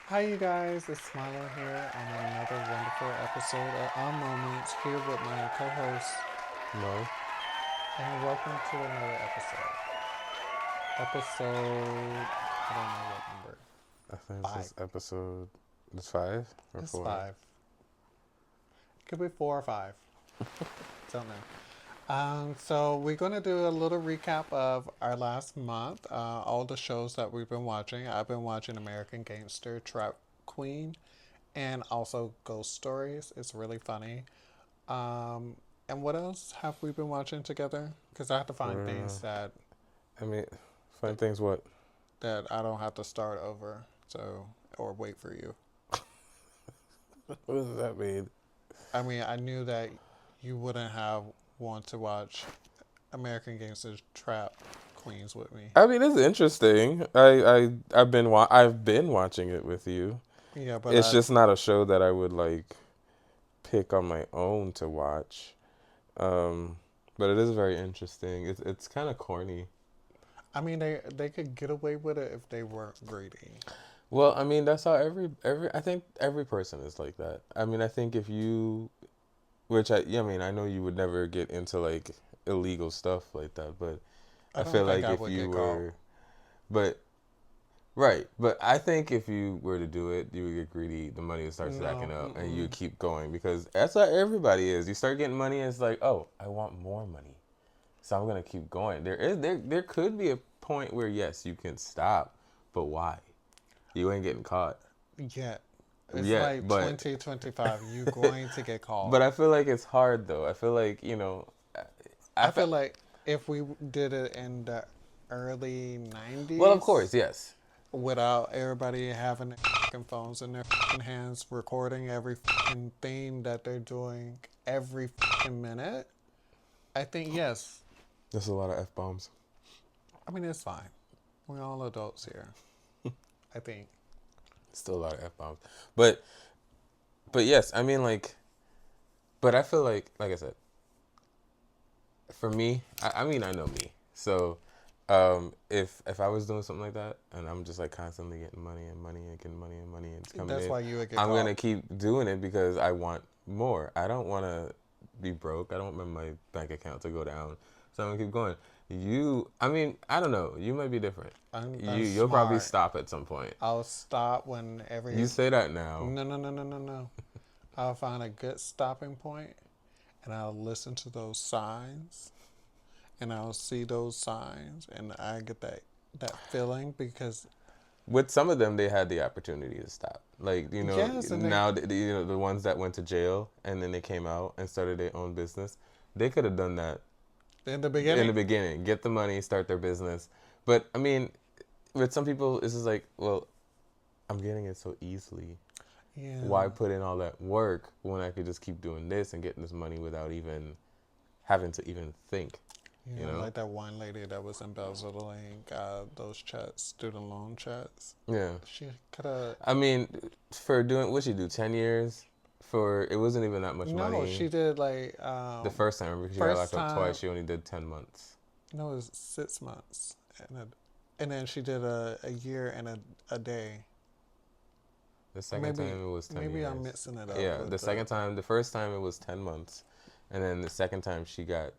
Hi, you guys. It's Smiler here on another wonderful episode of Our Moments here with my co host, No, and welcome to another episode. I don't know what number. I think this Five. is episode. It's 5 or It's 4. five. Could be four or five. Don't know. So we're going to do a little recap of our last month, all the shows that we've been watching. I've been watching American Gangster, Trap Queen, and also Ghost Stories. It's really funny. Um, and what else have we been watching together? Because I have to find Uh, things that, I mean, that fun things. What? that I don't have to start over. So or wait for you. What does that mean? I mean, I knew that you wouldn't have want to watch American Gangsters Trap Queens with me. I mean, it's interesting. I've been watching it with you. Yeah, but It's I just not a show that I would like pick on my own to watch. Um, but it is very interesting. It's kind of corny. I mean they could get away with it if they weren't greedy. Well, I mean, that's how every I think every person is like that. I mean, I think if you which I mean, I know you would never get into like illegal stuff like that, but I I don't feel think like I if would you get caught. were, but right, but I think if you were to do it, you would get greedy. The money would start stacking No, up, and you mm-mm. would keep going because that's how everybody is. You start getting money, and it's like, oh, I want more money, so I'm gonna keep going. There could be a point where yes, you can stop, but why? You ain't getting caught Yet. It's yet, like 2025. You going to get caught. but I feel like it's hard though. I feel like I I feel, feel like if we did it in the early well, of 90s course, yes. without everybody having their fucking phones in their fucking hands, recording every fucking thing that they're doing every fucking minute, I think yes. There's a lot of f bombs. I mean, it's fine. We're all adults here. I think. Still a lot of f bombs, but yes, I mean like, but I feel like I said, for me, I mean I know me, so if I was doing something like that and I'm just like constantly getting money and money and getting money and money and it's coming That's in, why you would get I'm caught. gonna keep doing it because I want more. I don't want to be broke. I don't want my bank account to go down, so I'm gonna keep going. I mean, I don't know. You might be different. I'm You'll probably smart. stop at some point. I'll stop when every. You say that now. No, no, no, no, no, no. I'll find a good stopping point and I'll listen to those signs and I'll see those signs and I get that feeling because With some of them, they had the opportunity to stop. Like yes, and they now the ones that went to jail and then they came out and started their own business, they could have done that in the in the beginning. beginning, get the money, start their business. But I mean, with some people, it's just like, well, I'm getting it so easily. Yeah, Why put in all that work when I could just keep doing this and getting this money without even having to even think, you yeah, know? like that one lady that was embezzling those checks, student loan checks. Yeah. She could have. I mean, for doing what she do, 10 years for it wasn't even that much No, money she did like the first time because she got first locked up twice. time. She only did 10 months. No, it was 6 months, and then she did a year and a day. The Or second time it was ten maybe I'm years. mixing it up Yeah, with the second time, the first time it was 10 months, and then the second time she got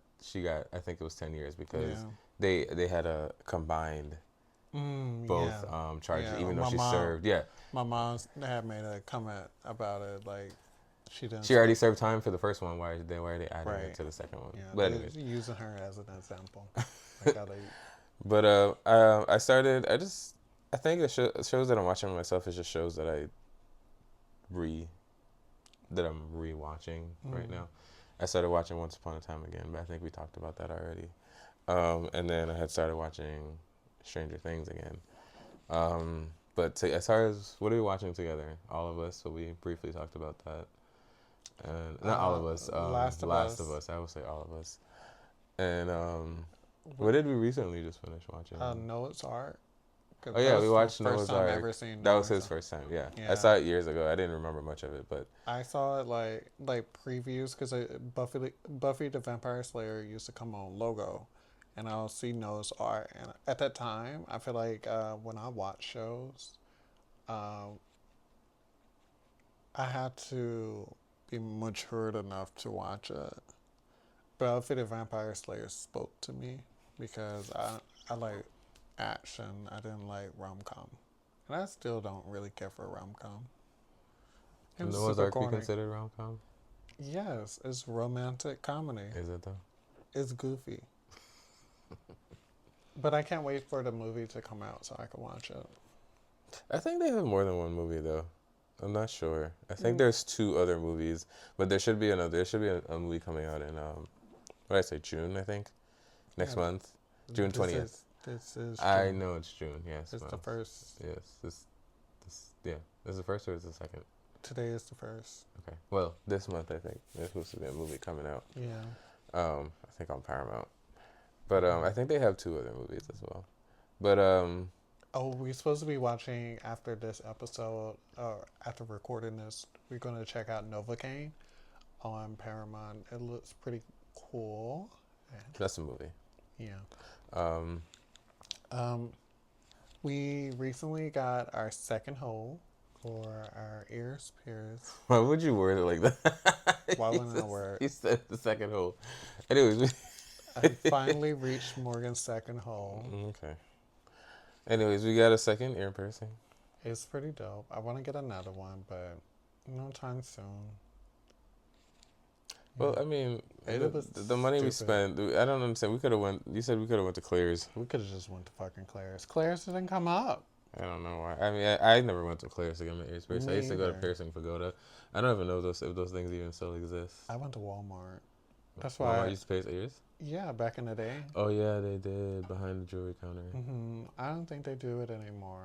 I think it was 10 years because yeah. they had a combined both Yeah, charges yeah. even though she served. Yeah, My mom had made a comment about it. Like she didn't she already split. served time for the first one. Why are they adding it Right. to the second one? Yeah, But they're anyways, using her as an example. Like how they. but I started. I think shows that I'm watching myself is just shows that re I'm rewatching right Mm, now. I started watching Once Upon a Time again, but I think we talked about that already. And then I had started watching Stranger Things again. But as far as what are we watching together, all of us. So we briefly talked about that, and not all of us. Last of Last of Us. Us. I would say all of us. And What? what did we recently just finish watching? Noah's Ark. Cause Oh that yeah, we was the watched first Noah's time I Ark. ever seen That was Noah's his Ark. first time. Yeah, I Yeah, saw it years ago. I didn't remember much of it, but I saw it like previews because Buffy the Vampire Slayer used to come on Logo, and I'll see Noah's Ark. And at that time, I feel like when I watch shows, um, I had to be matured enough to watch it. But Buffy the Vampire Slayer spoke to me because I like action. I didn't like rom com, and I still don't really care for rom com. It And was the super Ozark be corny. considered rom com? Yes, it's romantic comedy. Is it though? It's goofy, but I can't wait for the movie to come out so I can watch it. I think they have more than one movie though. I'm not sure. I think Mm, there's two other movies, but there should be another. There should be a movie coming out in what did I say, June? I think next yeah, month, June this 20th. is this is I June. know it's June. Yes, It's the month. first. Yes, this yeah. Is the first or is the second? Today is the first. Okay. Well, this month I think there's supposed to be a movie coming out. Yeah. I think on Paramount. But I Mhm. think they have two other movies as well. But Oh, we're supposed to be watching after this episode, or after recording this, we're going to check out Novocaine on Paramount. It looks pretty cool. And, that's a movie. yeah. Um, Um, we recently got our second hole for our ears pierced. why would you word it like that? Why wouldn't I wear it? You said the second hole. Anyways, I finally reached Morgan's second hole. okay. Anyways, we got a second ear piercing. It's pretty dope. I want to get another one, but no time soon. Well, I mean, It was the money we stupid. spent, I don't understand. We could have went. You said we could have went to Claire's. We could have just went to fucking Claire's. Claire's didn't come up. I don't know why. I mean, I never went to Claire's to get my ears pierced. I Me used to go to either. Piercing Pagoda. I don't even know if those things even still exist. I went to Walmart. That's Walmart why. used to pierce ears. Yeah, back in the day. Oh yeah, they did behind the jewelry counter. I don't think they do it anymore.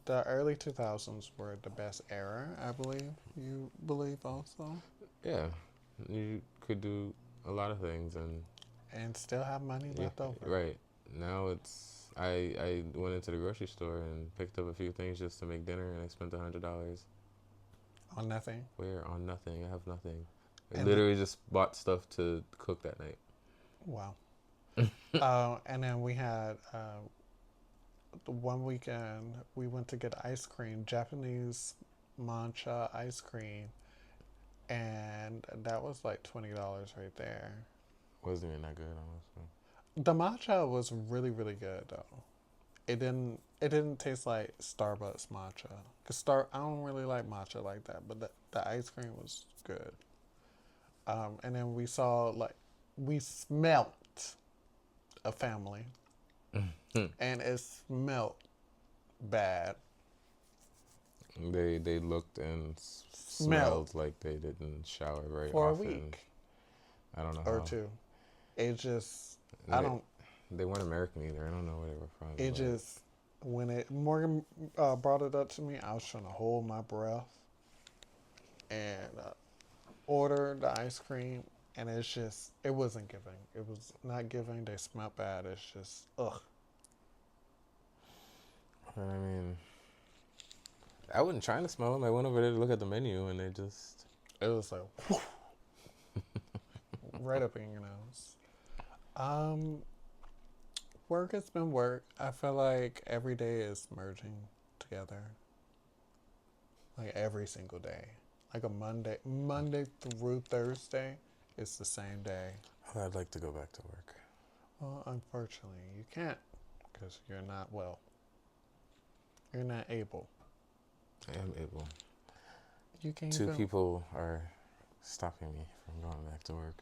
The early 2000s were the best era, I believe. You believe also? Yeah, you could do a lot of things, And still have money yeah, left over. right now it's. I went into the grocery store and picked up a few things just to make dinner, and I spent $100. On nothing. Where on nothing? I have nothing. I And literally just bought stuff to cook that night. wow. And then we had the one weekend we went to get ice cream, Japanese matcha ice cream, and that was like $20 right there. Wasn't even that good, honestly. The matcha was really really good though. It didn't taste like Starbucks matcha. Cause I don't really like matcha like that, but the ice cream was good. And then we smelt a family, and it smelled bad. They looked and Smelled smelled like they didn't shower very for a often. week I don't know or how. two. It just I They, don't. they weren't American either. I don't know where they were from. It But just when it Morgan brought it up to me, I was trying to hold my breath and order the ice cream, and it wasn't giving. It was not giving. They smelled bad. It's just ugh. I mean, I wasn't trying to smell them. I went over there to look at the menu, and they just. It was like whew, right up in your nose. Um, Work has been work. I feel like every day is merging together. Like every single day. Like a Monday through Thursday, it's the same day. I'd like to go back to work. Well, unfortunately, you can't because you're not well. You're not able. I am able. You can't Two even. people are stopping me from going back to work.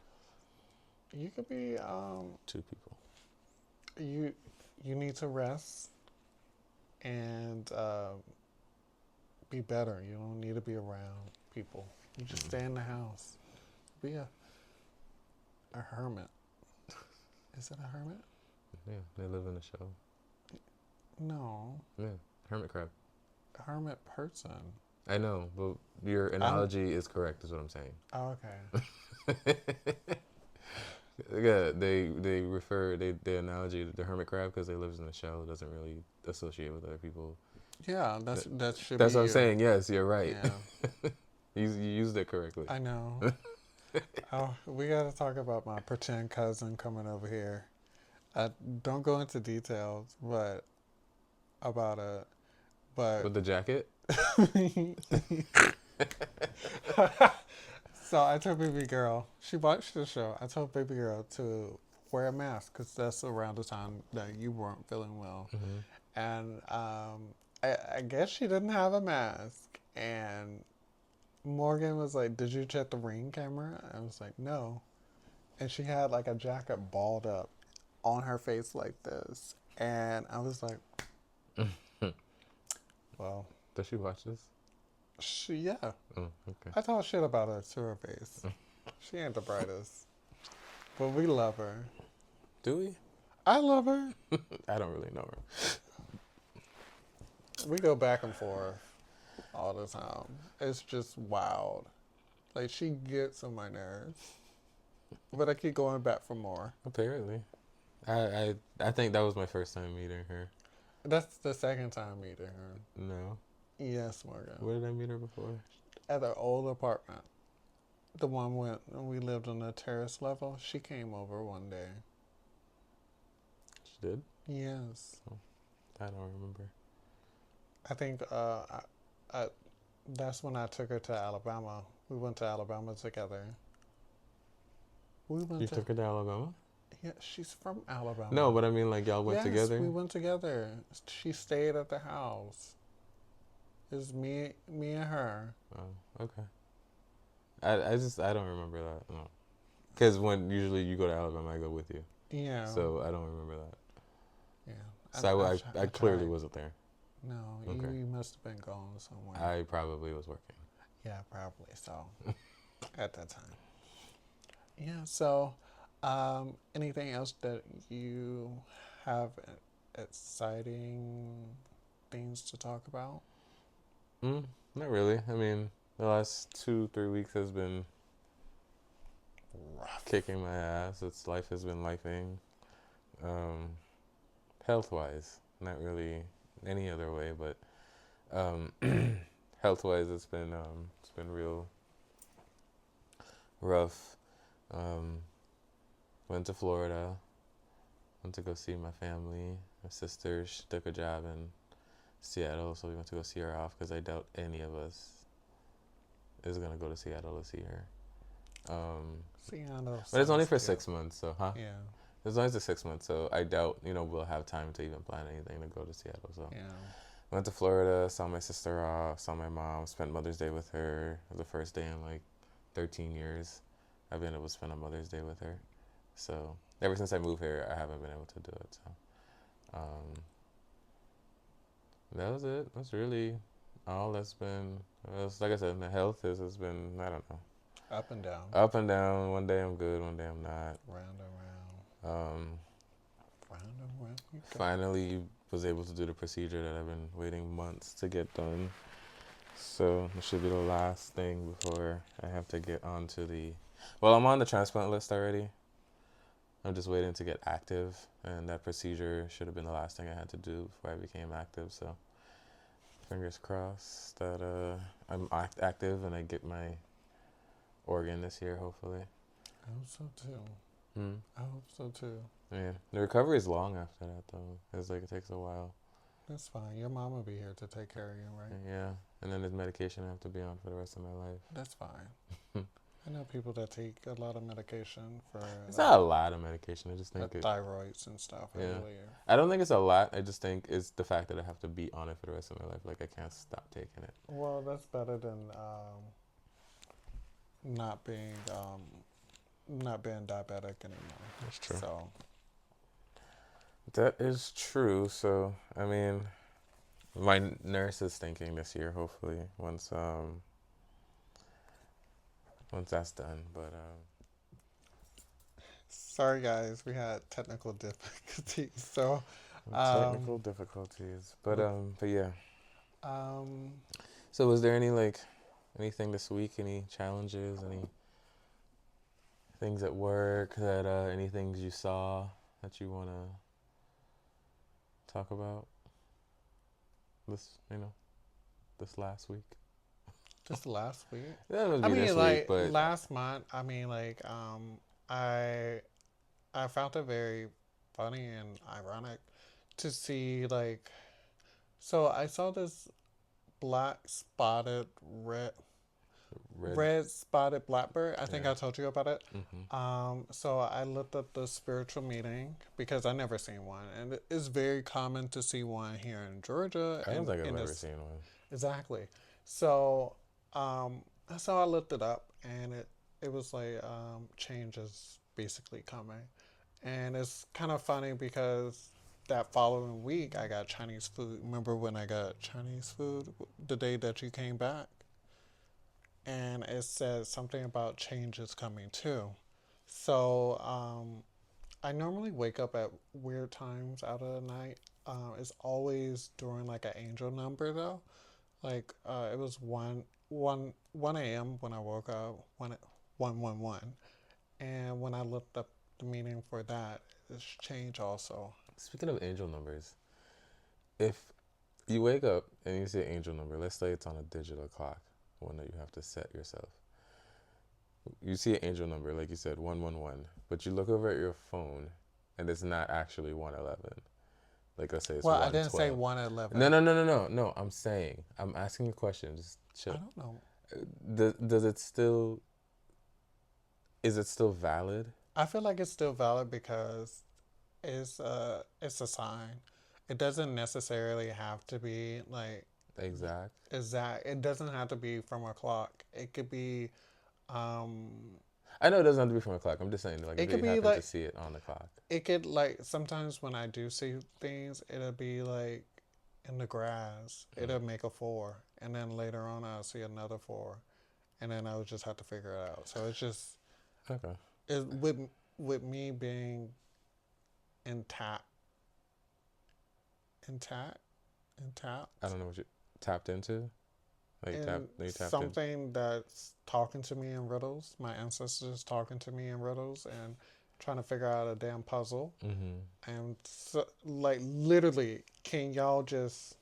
You could be. Two people. You need to rest and be better. You don't need to be around people. You just stay in the house. Be a hermit. Is it a hermit? Yeah, they live in the show. No, Yeah, hermit crab. a hermit person. I know, but your analogy is correct. Is what I'm saying. Oh, okay. Yeah, they refer the analogy to the hermit crab because they lives in the shell. It doesn't really associate with other people. Yeah, that should That's be what I'm you. saying. Yes, you're right. Yeah, You used it correctly. I know. Oh, we got to talk about my pretend cousin coming over here. I don't go into details, but about it. But With the jacket? So I told baby girl, she watched the show. I told baby girl to wear a mask because that's around the time that you weren't feeling well. Mm-hmm. And I guess she didn't have a mask. And Morgan was like, "Did you check the ring camera?" I was like, "No." And she had like a jacket balled up on her face like this. And I was like, well, Does she watch this? yeah. Oh, okay. I talk shit about her to her face. She ain't the brightest. But we love her. Do we? I love her. I don't really know her. We go back and forth all the time. It's just wild. Like, she gets on my nerves. But I keep going back for more. Apparently. I think that was my first time meeting her. That's the second time meeting her. No. Yes, Morgan. Where did I meet her before? At our old apartment. The one when we lived on the terrace level. She came over one day. She did? Yes. Oh, I don't remember. I think that's when I took her to Alabama. We went to Alabama together. We went You to, took her to Alabama? yeah, she's from Alabama. No, but I mean, like, y'all went Yes, together? we went together. She stayed at the house. It was me and her. Oh, okay. I don't remember that. No. Because when usually you go to Alabama, I go with you. Yeah. So I don't remember that. Yeah. So I I clearly tried. wasn't there. No, Okay. you must have been gone somewhere. I probably was working. Yeah, probably so. At that time. Yeah. So, anything else that you have exciting things to talk about? Not really. I mean, the last 2-3 weeks has been Rough. kicking my ass. Life has been lifing. Health wise, not really any other way, but health wise, it's been real rough. Went to Florida. Went to go see my family. My sister, she took a job in Seattle, so we went to go see her off because I doubt any of us is gonna go to Seattle to see her. Seattle. But it's only sounds for good. 6 months, so Yeah. It's only for 6 months, so I doubt we'll have time to even plan anything to go to Seattle. So Yeah. went to Florida, saw my sister off, saw my mom, spent Mother's Day with her. It was the first day in like 13 years I've been able to spend a Mother's Day with her. So ever since I moved here, I haven't been able to do it. So that was it. That's really all that's been. Like I said, my health has been, I don't know, Up and down. up and down. One day I'm good, one day I'm not. Round and round. Round and round. You go. Finally was able to do the procedure that I've been waiting months to get done. So it should be the last thing before I have to get onto the. Well, I'm on the transplant list already. I'm just waiting to get active, and that procedure should have been the last thing I had to do before I became active. So fingers crossed that I'm active and I get my organ this year, hopefully. I hope so too. I hope so too. Yeah, the recovery is long after that though. It's like it takes a while. That's fine. Your mom will be here to take care of you, right? Yeah, and then there's medication I have to be on for the rest of my life. That's fine. I know people that take a lot of medication for It's not a lot of medication. I just think thyroids and stuff. I Yeah. believe. I don't think it's a lot. I just think it's the fact that I have to be on it for the rest of my life. Like I can't stop taking it. Well, that's better than not being diabetic anymore. That's true. So That is true. So I mean, my nurse is thinking this year, hopefully, once that's done. But sorry guys, we had technical difficulties. So technical difficulties. But yeah. um So was there anything this week? Any challenges? Any things at work that any things you saw that you wanna talk about this last week? just last week. That would I be mean, this like week, but last month. I mean, I found it very funny and ironic to see like. So I saw this black spotted Red. red spotted blackbird. I think Yeah. I told you about it. Mm-hmm. So I looked up the spiritual meeting because I never seen one, and it's very common to see one here in Georgia I don't and think I've in ever this seen one. exactly. So um, so I looked it up, and it was like changes basically coming, and it's kind of funny because that following week I got Chinese food. Remember when I got Chinese food the day that you came back? And it said something about changes coming too. So I normally wake up at weird times out of the night. It's always during like an angel number though. Like it was one a.m. when I woke up. One, and when I looked up the meaning for that, it's changed also. Speaking of angel numbers, if you wake up and you see an angel number, let's say it's on a digital clock, one that you have to set yourself. You see an angel number, like you said, 111, but you look over at your phone and it's not actually 111. Like let's say it's Well, I didn't say 112. 111. No. I'm saying, I'm asking a question. Just I chill. don't know. Does it still, is it still valid? I feel like it's still valid because it's a sign. It doesn't necessarily have to be like Exact. exact. It doesn't have to be from a clock. Um I know it doesn't have to be from a clock. I'm just saying, like, it if could you be happen to like see it on the clock. it could like sometimes when I do see things, it'll be like in the grass. Mm. It'll make a four, and then later on I'll see another four, and then I would just have to figure it out. So it's just Okay. it with me being intact, intact, I intact. don't know what you tapped into. Like And you tapped in. something that's talking to me in riddles. My ancestors talking to me in riddles and trying to figure out a damn puzzle. Mm-hmm. And so, like literally, can y'all just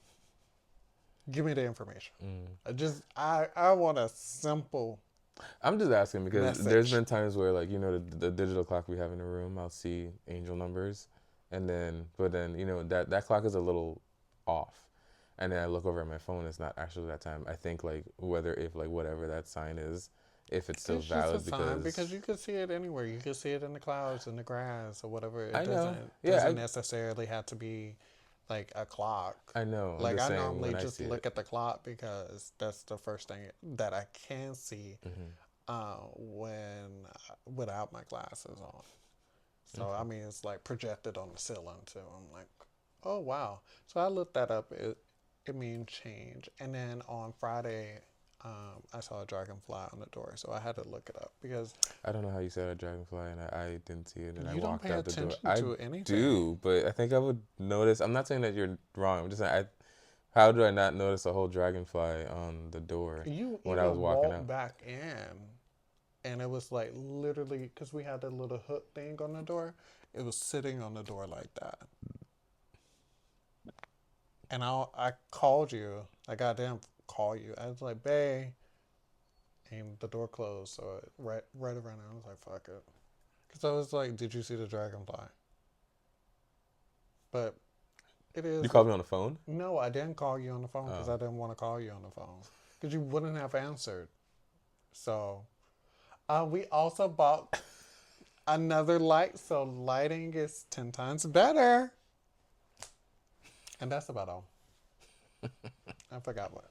give me the information? Mm. I want a simple I'm just asking because there's message. been times where, like, the digital clock we have in the room, I'll see angel numbers, and then but then that clock is a little off, and then I look over at my phone, it's not actually that time. I think like whether if like whatever that sign is, if it's still It's just a valid sign because because you can see it anywhere. You can see it in the clouds, in the grass, or whatever. It I know, yeah, doesn't necessarily have to be like a clock. I know. I'm Like just I saying normally when I just see it. look at the clock because that's the first thing that I can see Hmm. without my glasses on. So I Okay. mean, it's like projected on the ceiling too. I'm like, oh wow. So I looked that up. It means change. And then on Friday, I saw a dragonfly on the door, so I had to look it up because I don't know how you said a dragonfly, and I didn't see it, and I you don't walked pay out the door. attention I to anything. do, but I think I would notice. I'm not saying that you're wrong. I'm just saying, how do I not notice a whole dragonfly on the door You when I was even walking walked out? back in, and it was like literally because we had the little hook thing on the door. It was sitting on the door like that, and I called you. I goddamn call you. I was like, "Bae," and the door closed. So right around there, I was like, "Fuck it," because I was like, "Did you see the dragonfly?" But it You is called me on the phone? no. I didn't call you on the phone because Oh. I didn't want to call you on the phone because you wouldn't have answered. So we also bought another light, so lighting is 10 times better. And that's about all. I forgot what.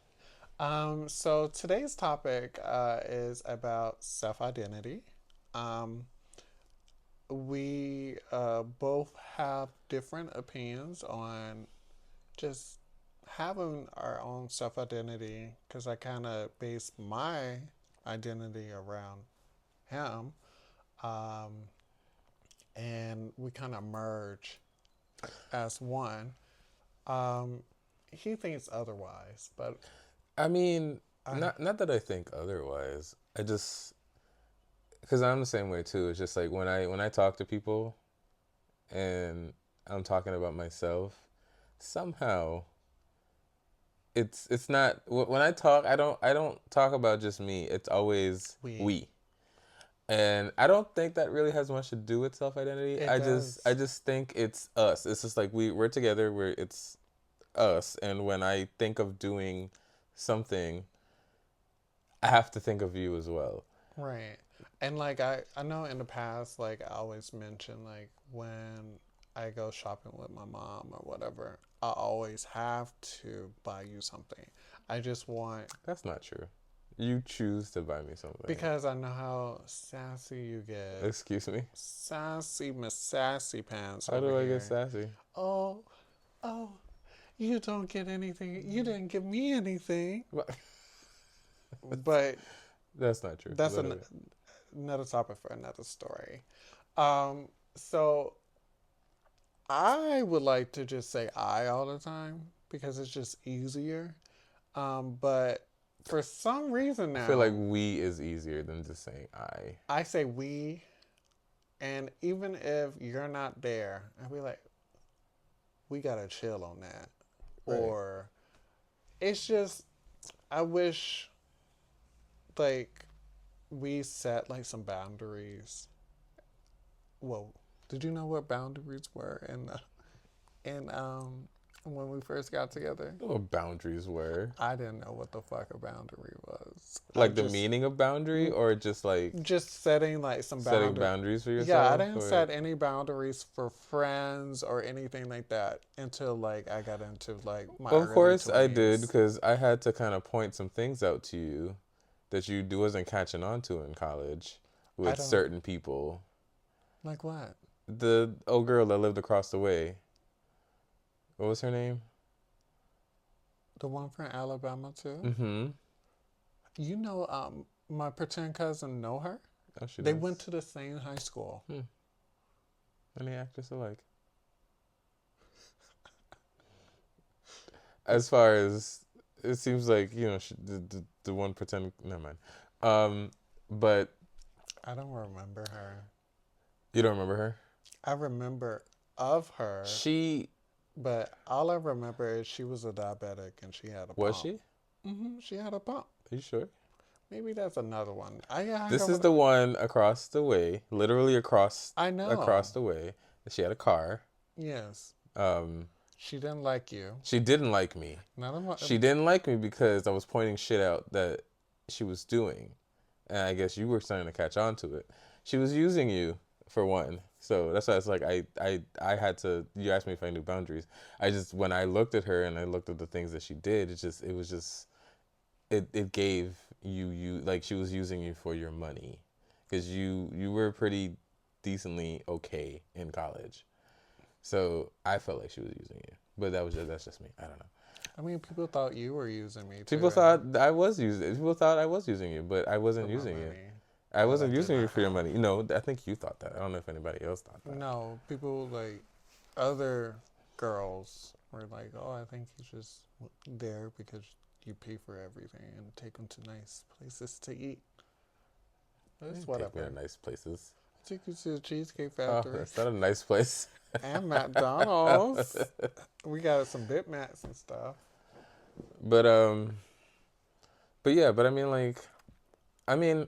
So today's topic is about self identity. Um, we both have different opinions on just having our own self identity because I kind of base my identity around him. Um, and we kind of merge as one. Um, he thinks otherwise, but I mean, I not that I think otherwise. I just because I'm the same way too. It's just like when I talk to people and I'm talking about myself, somehow it's not when I talk. I don't talk about just me. It's always we we. And I don't think that really has much to do with self identity. it I does. just think it's us. It's just like we're together. It's us. And when I think of doing something, I have to think of you as well. Right. And like I know in the past, like I always mention like when I go shopping with my mom or whatever, I always have to buy you something. I just want That's not true. You choose to buy me something. because I know how sassy you get. Excuse me? Sassy Miss Sassy Pants How over do I get here. sassy? Oh, oh, you don't get anything. You didn't give me anything. But That's not true. that's Literally. another topic for another story. So I would like to just say I all the time because it's just easier. But for some reason I feel like now, we is easier than just saying I. I say we, and even if you're not there, I'd be like, we gotta chill on that. Right. Or it's just, I wish like we set like some boundaries. Well, did you know what boundaries were in when we first got together? What boundaries were. I didn't know what the fuck a boundary was. I Like the meaning of boundary mm, or just like just setting like some setting boundary. boundaries for Yeah, I yourself didn't or set any boundaries for friends or anything like that until like I got into like my well, of early course I did twenties. because I had to kind of point some things out to you that you wasn't catching on to in college I with don't certain people. like what The old girl that lived across the way. What was her name? the one from Alabama too. Mm-hmm. You know, my pretend cousin know her. Oh, she They went does. to the same high school. Hmm. And they act just alike. As far as it seems like, the one pretend. Never mind. But I don't remember her. you don't remember her? I remember of her, She but all I remember is she was a diabetic and she had a was pump. she? She had a pump. Are you sure? Maybe that's another one. I This is the one across the way, literally I know. across the way. She had a car. Yes. Um, She didn't like you. she didn't like me. None of my, She didn't like me because I was pointing shit out that she was doing, and I guess you were starting to catch on to it. She was using you for one, so that's why it's like I had to. You asked me if I knew boundaries. I just when I looked at her and I looked at the things that she did, it gave you like she was using you for your money because you were pretty decently okay in college. So I felt like she was using you, but that's just me. I don't know. I mean, people thought you were using me too. People thought I was using. People thought I was using you, but I For wasn't my using you. money. I But I wasn't did using you not for your know. money. No, I think you thought that. I don't know if anybody else thought that. No, people like other girls were like, "Oh, I think he's just there because you pay for everything and take him to nice places to eat." But it's Take me whatever. to nice places. Take you to the Cheesecake Oh, Factory that's not a nice place. and McDonald's. We got some Big Macs and stuff. But but yeah, but I mean,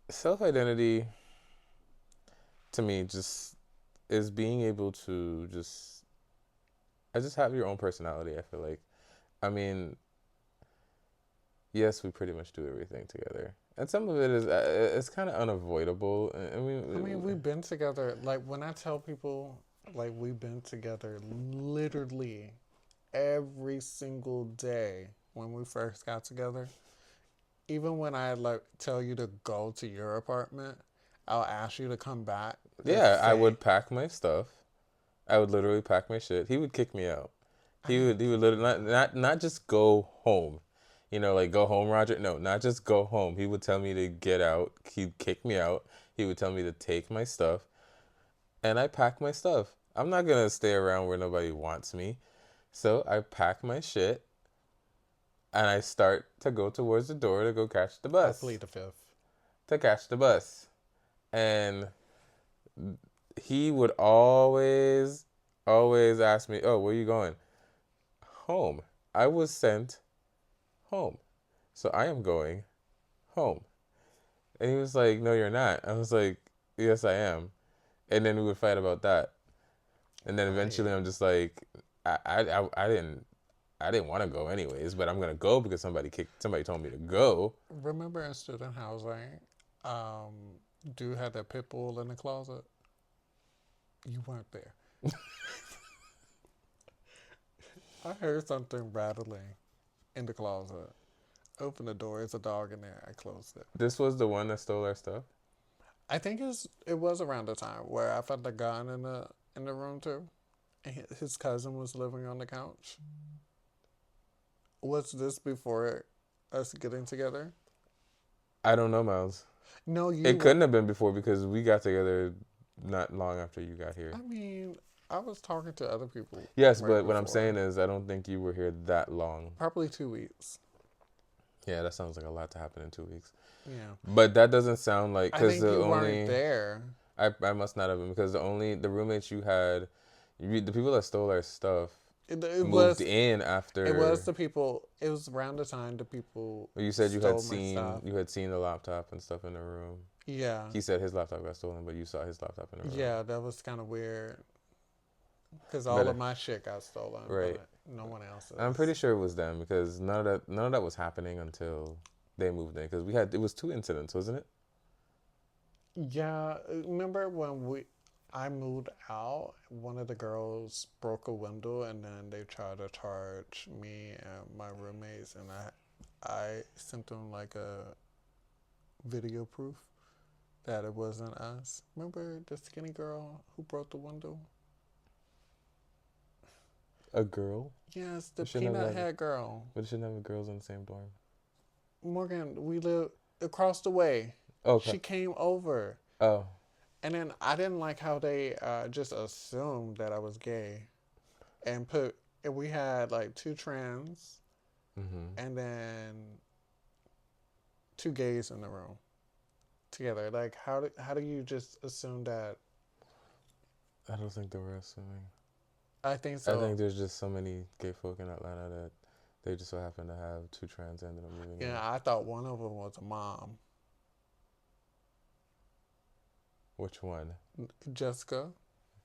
self identity to me just is being able to I just have your own personality. I feel like, I mean, yes, we pretty much do everything together, and some of it is it's kind of unavoidable. I mean, we've been together. Like when I tell people, like we've been together literally every single day when we first got together. Even when I like tell you to go to your apartment, I'll ask you to come back to yeah, I say would pack my stuff. I would literally pack my shit. He would kick me out. I didn't. He would literally not just go home. Like go home, Roger. No, not just go home. He would tell me to get out. He'd kick me out. He would tell me to take my stuff, and I pack my stuff. I'm not gonna stay around where nobody wants me. So I pack my shit, and I start to go towards the door to go catch the I bus. plead the fifth. To catch the bus, and he would always ask me, "Oh, where you going?" Home. I was sent home. So I am going home. And he was like, "No, you're not." I was like, "Yes, I am." And then we would fight about that. And then eventually Right. I'm just like, I didn't I didn't want to go anyways, but I'm gonna go because somebody told me to go. Remember in student housing, dude had that pit bull in the closet? You weren't there. I heard something rattling in the closet. Open the door. It's a dog in there. I closed it. This was the one that stole our stuff. I think it was around the time where I found the gun in the room too, and his cousin was living on the couch. Was this before us getting together? I don't know, Miles. No, It couldn't have been before because we got together not long after you got here. I mean, I was talking to other people. Yes, right but what I'm before. saying is I don't think you were here that long. Probably 2 weeks. Yeah, that sounds like a lot to happen in 2 weeks. Yeah. But that doesn't sound like, I because think the you only weren't there. I must not have been, because the roommates you had, the people that stole our stuff It moved was in after. It was the people. It was around the time the people. You said you had seen the laptop and stuff in the room. Yeah. He said his laptop got stolen, but you saw his laptop in the room. Yeah, that was kind of weird. Because all of my shit got stolen, right? But no one else's. I'm pretty sure it was them because none of that was happening until they moved in. Because it was 2 incidents, wasn't it? Yeah, remember when I moved out, one of the girls broke a window and then they tried to charge me and my roommates, and I sent them like a video proof that it wasn't us. Remember the skinny girl who broke the window? A girl? Yes, the peanut head girl. But it shouldn't have girls in the same dorm. Morgan, we live across the way. Okay. She came over. Oh. And then I didn't like how they just assumed that I was gay. And we had like 2 trans and then 2 gays in the room together. Like, how do you just assume that? I don't think they were assuming. I think so. I think there's just so many gay folk in Atlanta that they just so happen to have 2 trans and ended up moving in. Yeah, I thought one of them was a mom. Which one? Jessica.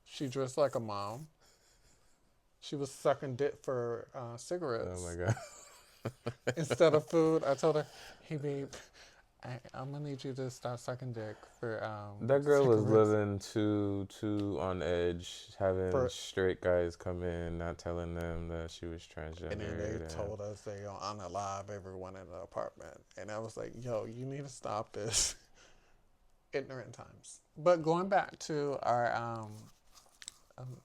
She dressed like a mom. She was sucking dick for cigarettes. Oh my God. Instead of food, I told her, "Hey babe, I'm gonna need you to stop sucking dick for that girl cigarettes. was living too on edge, having straight guys come in, not telling them that she was transgender. And then they told us they gonna unalive everyone in the apartment, and I was like, "Yo, you need to stop this." Ignorant times. But going back to our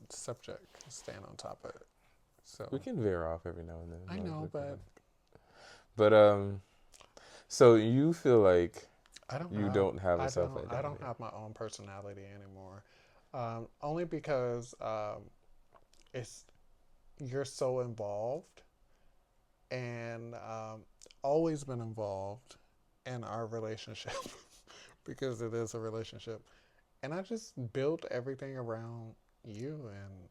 subject, staying on top of it. So we can veer off every now and then. I know, but so you feel like you don't have a self-identity. I don't have my own personality anymore. Only because you're so involved, and always been involved in our relationship. Because it is a relationship. And I just built everything around you and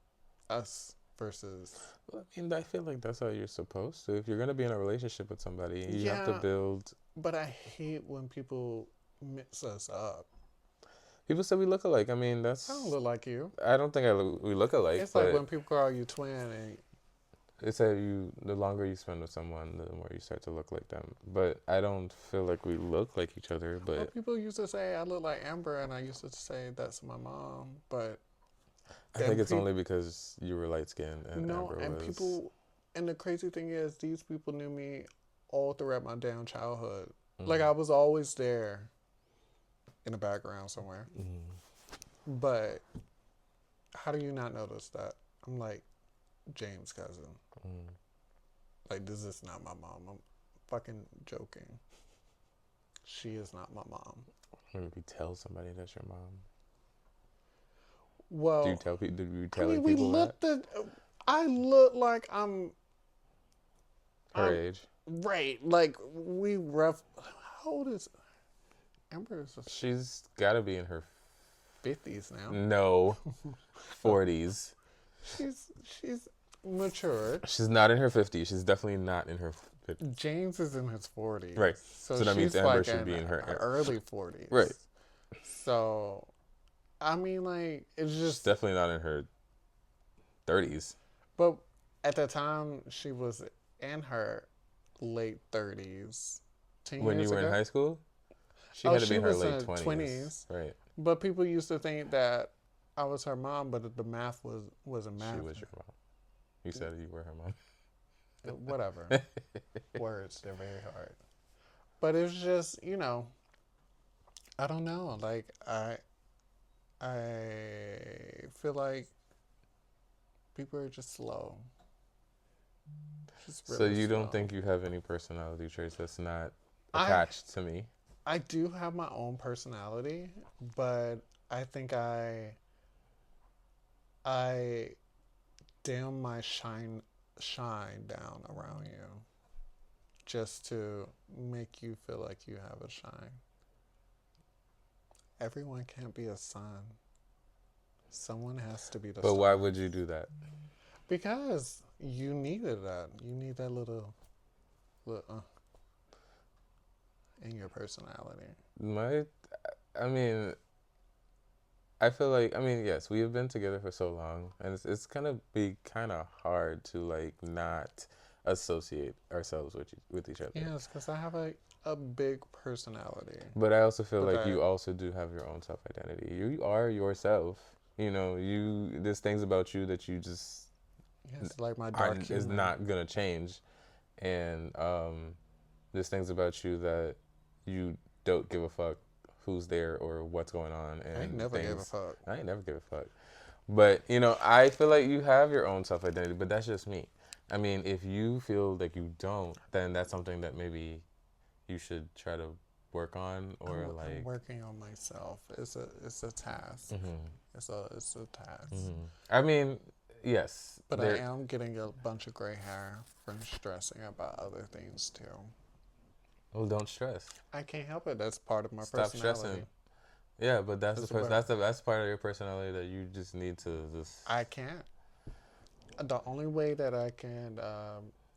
us versus... Well, I mean, I feel like that's how you're supposed to. If you're going to be in a relationship with somebody, you have to build... But I hate when people mix us up. People say we look alike. I mean, that's... I don't look like you. I don't think we look alike. It's like when people call you twin and... It's that the longer you spend with someone, the more you start to look like them. But I don't feel like we look like each other. But well, people used to say I look like Amber, and I used to say that's my mom. But I think it's only because you were light skinned and Amber was. People, and the crazy thing is, these people knew me all throughout my damn childhood. Like I was always there, in the background somewhere. But how do you not notice that? I'm like James' cousin. Like, this is not my mom. I'm fucking joking. She is not my mom. Maybe tell somebody that's your mom. Well, do you tell people? Did you tell I mean, people that? I look like I'm her age. Right. Like how old is Amber? She's got to be in her 50s now. No, 40s. She's mature. She's not in her 50s. She's definitely not in her 50s. James is in his 40s. Right. So that means Amber like should be in her early 40s. Right. So, I mean, like, it's just... She's definitely not in her 30s. But At the time, she was in her late 30s. 10 When you years were in ago? high school, she Oh, had to be she in her was late in her 20s, 20s. right? But people used to think that I was her mom, but the math wasn't She math. was your mom. You said you were her mom. Whatever. Words, they're very hard. But it's just, I don't know. Like I feel like people are just slow. Just So really you don't slow. think you have any personality traits that's not I attached to me? I do have my own personality, but I think I dim my shine down around you just to make you feel like you have a shine. Everyone can't be a sun. Someone has to be the But why star. would you do that? Because you needed that. You need that little in your personality. My, I mean, I feel like, I mean, yes, we have been together for so long, and it's gonna be kind of hard to like not associate ourselves with each other. Yes, because I have a big personality. But I also feel But like I, you also do have your own self identity. You are yourself. You know, there's things about you that you just yes, like my are dark is humor. not gonna change, and there's things about you that you don't give a fuck who's there or what's going on I ain't and never gave a things. fuck. I ain't never give a fuck. But I feel like you have your own self identity, but that's just me. I mean, if you feel like you don't, then that's something that maybe you should try to work on or I'm like. working on myself. It's a task. Hmm. It's a task. Hmm. I mean, yes, But I there. am getting a bunch of gray hair from stressing about other things too. Well, don't stress. I can't help it. That's part of my Stop personality. stressing. Yeah, but that's the It's person. about That's part of your personality that you just need to just. I can't. The only way that I can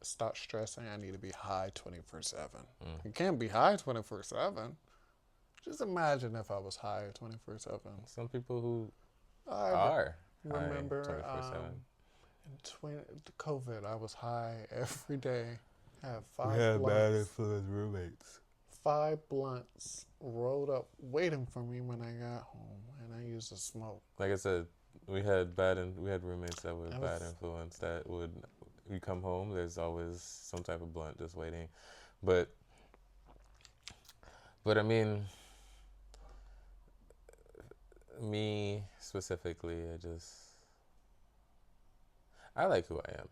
stop stressing, I need to be high 24/7. Mm. You can't be high 24/7. Just imagine if I was high 24/7. Some people who I are high remember 24/7. in COVID, I was high every day. I had We five had bad blunts, influence roommates. 5 blunts rolled up, waiting for me when I got home, and I used to smoke. Like I said, we had roommates that were I bad was influence. That would you come home, there's always some type of blunt just waiting. But I mean, me specifically, I like who I am.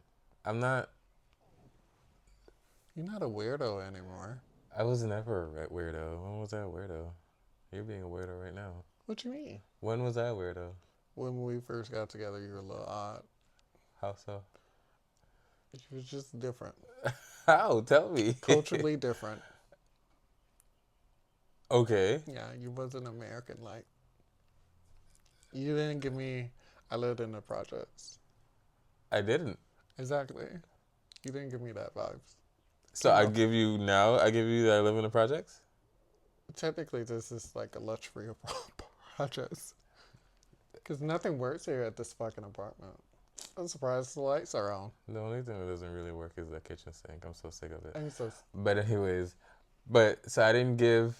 I'm not. You're not a weirdo anymore. I was never a weirdo. When was I a weirdo? You're being a weirdo right now. What you mean? When was I a weirdo? When we first got together, you were a little odd. How so? You was just different, How? Tell me. culturally different. Okay. Yeah, you wasn't American like. You didn't give me. I lived in the projects. I didn't. Exactly. You didn't give me that vibes. So Came I off. give you now. I give you that I live in the projects. Technically, this is like a luxury of projects. Because nothing works here at this fucking apartment. I'm surprised the lights are on. The only thing that doesn't really work is the kitchen sink. I'm so sick of it. And so But anyways, so I didn't give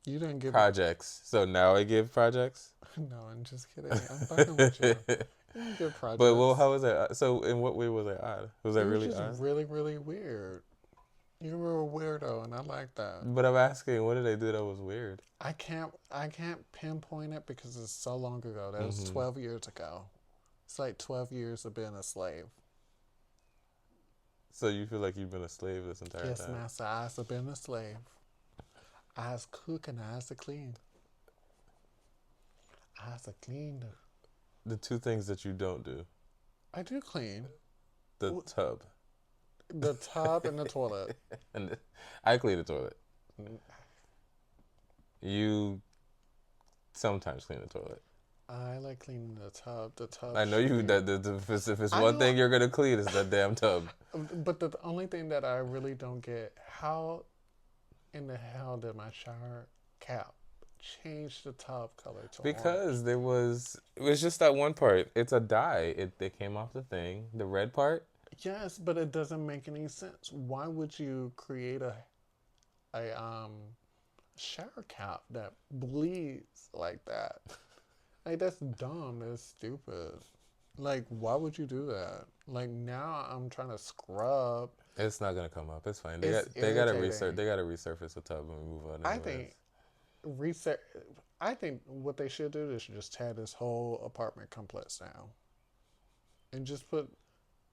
you didn't give. projects. So now I give projects. No, I'm just kidding. I'm fucking with you. You didn't give But well, projects. how was I? So in what way was I odd? Was I You were really just odd? really, really weird. You were a weirdo, and I like that. But I'm asking, what did I do that was weird? I can't pinpoint it because it's so long ago. That was Hmm. 12 years ago. It's like 12 years of being a slave. So you feel like you've been a slave this entire Yes, time? master, I have been a slave. I was cooking, I was clean. I was clean. The two things that you don't do: I do clean. the tub, The tub and the toilet. and I clean the toilet. You sometimes clean the toilet. I like cleaning the tub. The tub. I know should you be- that if it's I one know. thing you're gonna clean, it's that damn tub. But the only thing that I really don't get, how in the hell did my shower cap change the tub color to orange? Because it was just that one part. It's a dye. They came off the thing. The red part. Yes, but it doesn't make any sense. Why would you create a shower cap that bleeds like that? Like that's dumb. That's stupid. Like why would you do that? Like now I'm trying to scrub. It's not gonna come up. It's fine. It's They gotta resurface. irritating. They gotta resurface the tub when we move on. I Anyways, think reset. I think what they should do is just tear this whole apartment complex down and just put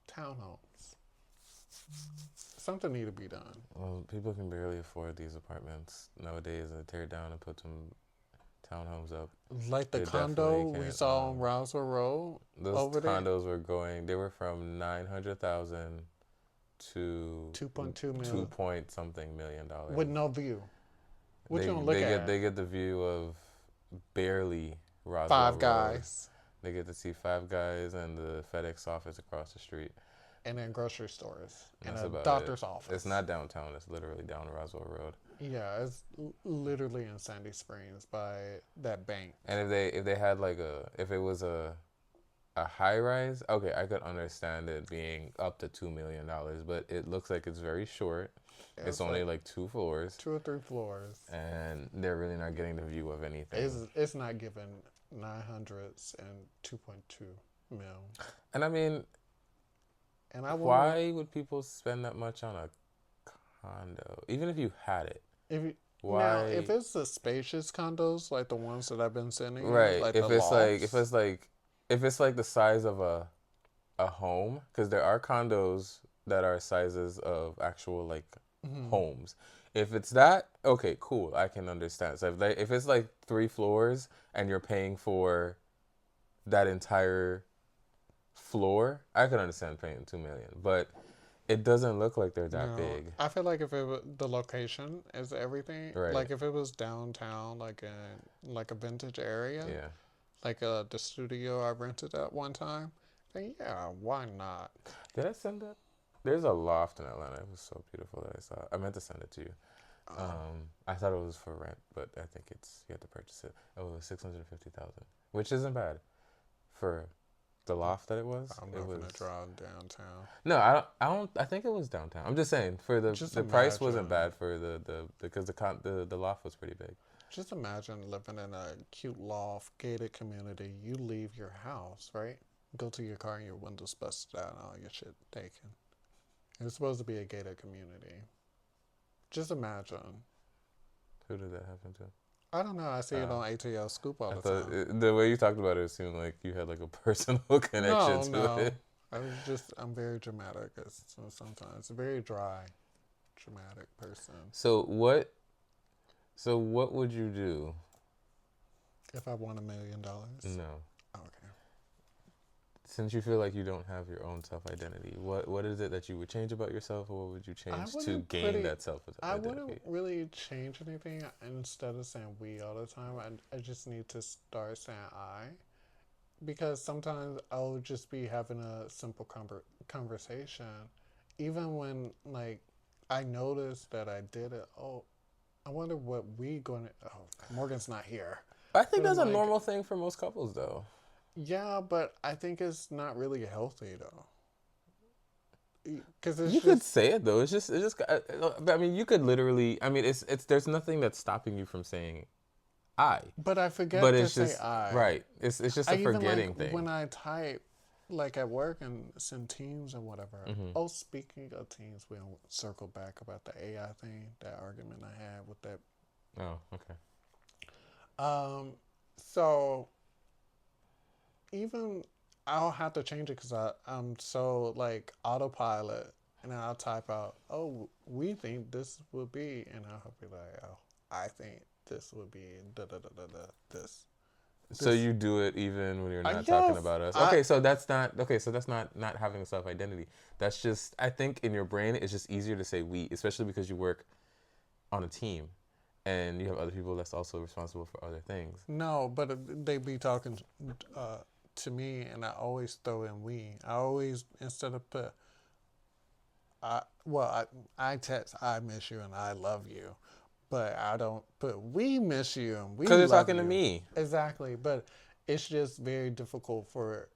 townhomes. Something need to be done. well, people can barely afford these apartments nowadays. And tear it down and put some townhomes up. Like the They condo definitely we can't. saw on Roswell Road Those over there, condos were going. They were from 900,000 to 2.2 two million point something million dollars. with no view. What They you gonna look at? they get the view of barely Roswell Five Road. guys They get to see Five Guys and the FedEx office across the street. and then grocery stores and That's a about doctor's it. office. It's not downtown. It's literally down Roswell Road. Yeah, it's literally in Sandy Springs by that bank. And if they had like if it was a high rise, okay, I could understand it being up to $2 million, but it looks like it's very short. It's only like 2 floors, 2 or 3 floors. and they're really not getting the view of anything. It's not given 900s and 2.2 mil. And I mean, And I why would people spend that much on a condo, even if you had it? if you, Why? now if it's the spacious condos like the ones that I've been sending, you, Right. like If the it's like lofts, if it's like the size of a home, because there are condos that are sizes of actual like homes. If it's that, okay, cool, I can understand. So if it's like 3 floors and you're paying for that entire floor, I could understand paying 2 million. But it doesn't look like they're that no, big. I feel like if it was, the location is everything. Right. Like if it was downtown, like a vintage area, Yeah. like the studio I rented at one time, then yeah, why not? Did I send that? There's a loft in Atlanta. It was so beautiful that I saw it. I meant to send it to you. I thought it was for rent, but I think you have to purchase it. Oh, it was 650,000, which isn't bad for the loft that it was. I'm It not was gonna drive downtown. no, I don't. I think it was downtown. I'm just saying for Just the price wasn't imagine. bad for the because the loft was pretty big. Just imagine living in a cute loft, gated community. You leave your house, right? Go to your car and your windows busted out and all your shit taken. It's supposed to be a gated community. Just imagine. Who did that happen to? I don't know. I see it on ATL Scoop all I the thought time. the way you talked about it seemed like you had like a personal connection to No. it. I'm very dramatic. Sometimes a very dry, dramatic person. So what would you do? If I won $1 million. No. Okay. Since you feel like you don't have your own self-identity, what is it that you would change about yourself, or what would you change to wouldn't gain that self-identity? I wouldn't really change anything. Instead of saying we all the time, I just need to start saying I. Because sometimes I'll just be having a simple conversation. Even when, like, I notice that I did it. Oh, I wonder what we going to... Oh, Morgan's not here. I think But that's I'm a like, normal thing for most couples, though. yeah, but I think it's not really healthy, though. Because it's You just... could say it though. It's just. I mean, you could literally. I mean, it's. There's nothing that's stopping you from saying, "I." But I forget But to it's say just I. right. It's just I a even forgetting like thing. when I type, like at work and send teams or whatever. Mm-hmm. Oh, speaking of teams, we'll circle back about the AI thing, that argument I had with that. Oh, okay. So even I'll have to change it because I'm so like autopilot, and then I'll type out, oh, we think this would be, and I'll be like, oh, I think this would be da da da da da this. So you do it even when you're not yes, talking about us. Okay, so that's not okay. So that's not having a self identity. That's just I think in your brain it's just easier to say we, especially because you work on a team, and you have other people that's also responsible for other things. No, but they be talking to me, and I always throw in we. I always, instead of put, I text I miss you and I love you, but I don't put we miss you and we Because love they're talking you. to me. Exactly, but it's just very difficult for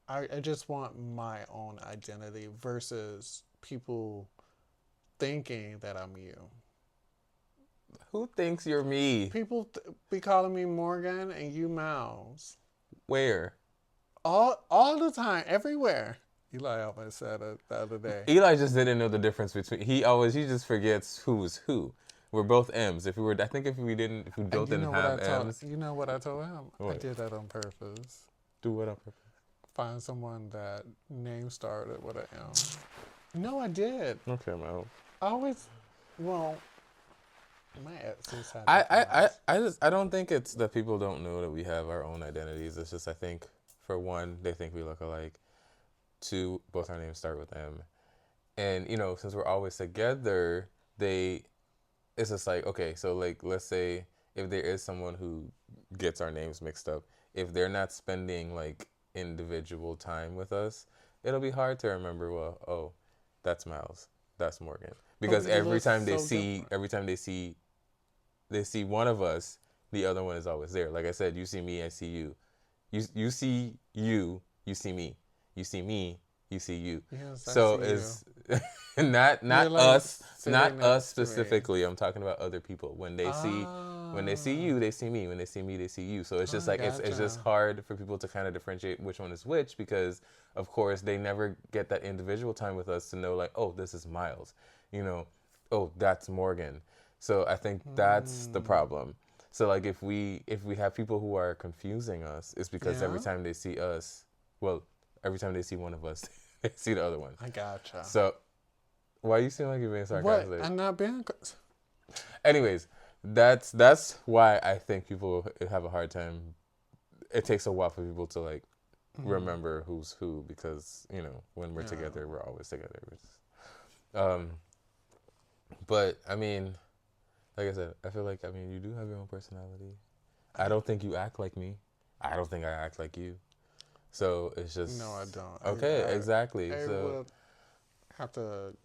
I just want my own identity versus people thinking that I'm you. Who thinks you're me? People be calling me Morgan and you Miles. Where? All the time, everywhere. Eli almost said it the other day. Eli just didn't know the difference between. He just forgets who was who. We're both M's. If we were, I think if we And both didn't have M's. you know what I told him? I What? did that on purpose. Do what on purpose? Find someone that name started with an M. No, I did. Okay, Miles. I always, well, my exes had I, different I, I, names. I just I don't think it's that people don't know that we have our own identities. It's just I think for one, they think we look alike. Two, both our names start with M. And since we're always together, it's just like, okay, so like let's say if there is someone who gets our names mixed up, if they're not spending like individual time with us, it'll be hard to remember, well, oh, that's Miles, that's Morgan. Because we look so different. every time they see one of us, the other one is always there. Like I said, you see me, I see you. You see you see me. You see me, you see you. Yes, I So see you. it's not You're like us, sitting not us next to me. specifically. I'm talking about other people. When they see you, they see me. When they see me, they see you. So it's just I like it's just gotcha. hard for people to kind of differentiate which one is which because of course they never get that individual time with us to know like, oh, this is Miles. Oh, that's Morgan. So I think that's the problem. So like if we have people who are confusing us, it's because every Yeah, time they see us, well, every time they see one of us, they see the other one. I gotcha. So why you seem like you're being What? sarcastic? I'm not being. Anyways, that's why I think people have a hard time. It takes a while for people to like remember who's who because when we're Yeah. together, we're always together. Um, but I mean, like I said, I feel like you do have your own personality. I don't think you act like me. I don't think I act like you. So it's just No, I don't. okay. Exactly. I So would have to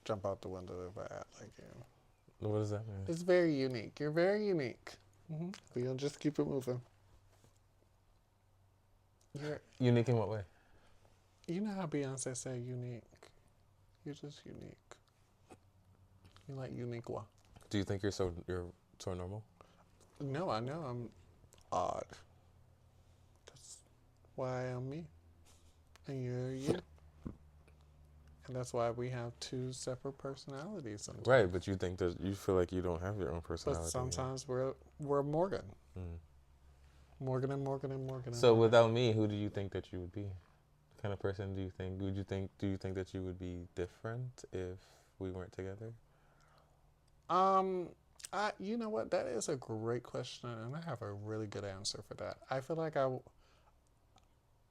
jump out the window if I act like you. what does that mean? It's very unique. You're very unique. We'll just keep it moving. You're, Unique in what way? you know how Beyonce say unique. You're just unique. You're like unique one. Do you think you're so normal? No, I know I'm odd. That's why I'm me. And you're you. And that's why we have two separate personalities sometimes. Right, but you think that you feel like you don't have your own But personality. sometimes we're Morgan. Mm. Morgan and Morgan and Morgan and So Morgan. without me, who do you think that you would be? What kind of person do you think? Do you think that you would be different if we weren't together? You know what? That is a great question, and I have a really good answer for that. I feel like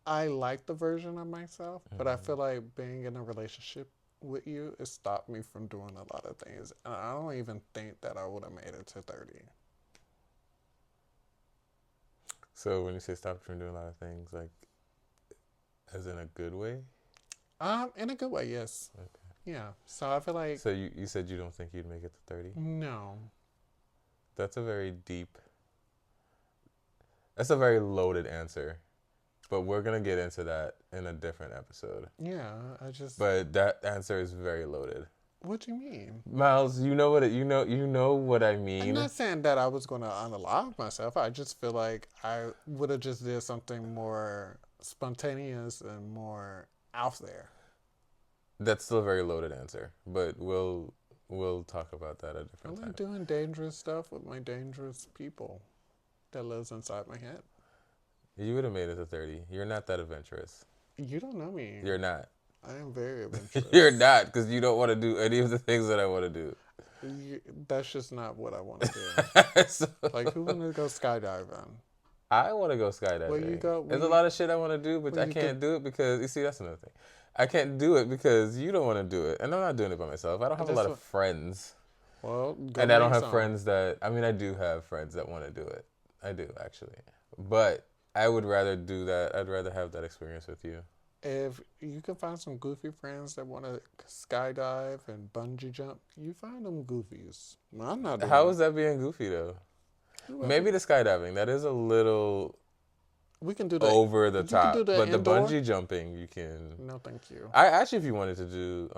I like the version of myself, but I feel like being in a relationship with you, it stopped me from doing a lot of things. And I don't even think that I would have made it to 30. So when you say stop from doing a lot of things, like as in a good way? In a good way, yes. Okay. Yeah. So I feel like So you said you don't think you'd make it to 30? no. That's a very deep. That's a very loaded answer. But we're going to get into that in a different episode. Yeah, I just. But that answer is very loaded. What do you mean? Miles, you know what I I'm mean. not saying that I was going to unalive myself. I just feel like I would have just did something more spontaneous and more out there. That's still a very loaded answer, but we'll talk about that at a I different like time. doing dangerous stuff with my dangerous people that lives inside my head. You would have made it to 30. You're not that adventurous. You don't know me. You're not. I am very adventurous. You're not, because you don't want to do any of the things that I want to do. That's just not what I want to do. So, Like, who want to go skydiving? I want to go skydiving. Where you go- There's where a you- lot of shit I want to do, but where I you can't do it because, you see, that's another thing. I can't do it because you don't want to do it. And I'm not doing it by myself. I don't have a just lot wa- of friends. Well, go And I don't make have some. friends that, I do have friends that want to do it. I do, actually. But I would rather do that. I'd rather have that experience with you. If you can find some goofy friends that want to skydive and bungee jump, you find them goofies. I'm not doing How it. is that being goofy, though? Whoever- Maybe the skydiving. That is a little We can do the over the you can do top. the But the indoor. bungee jumping, you can. No, thank you. I actually, if you wanted to do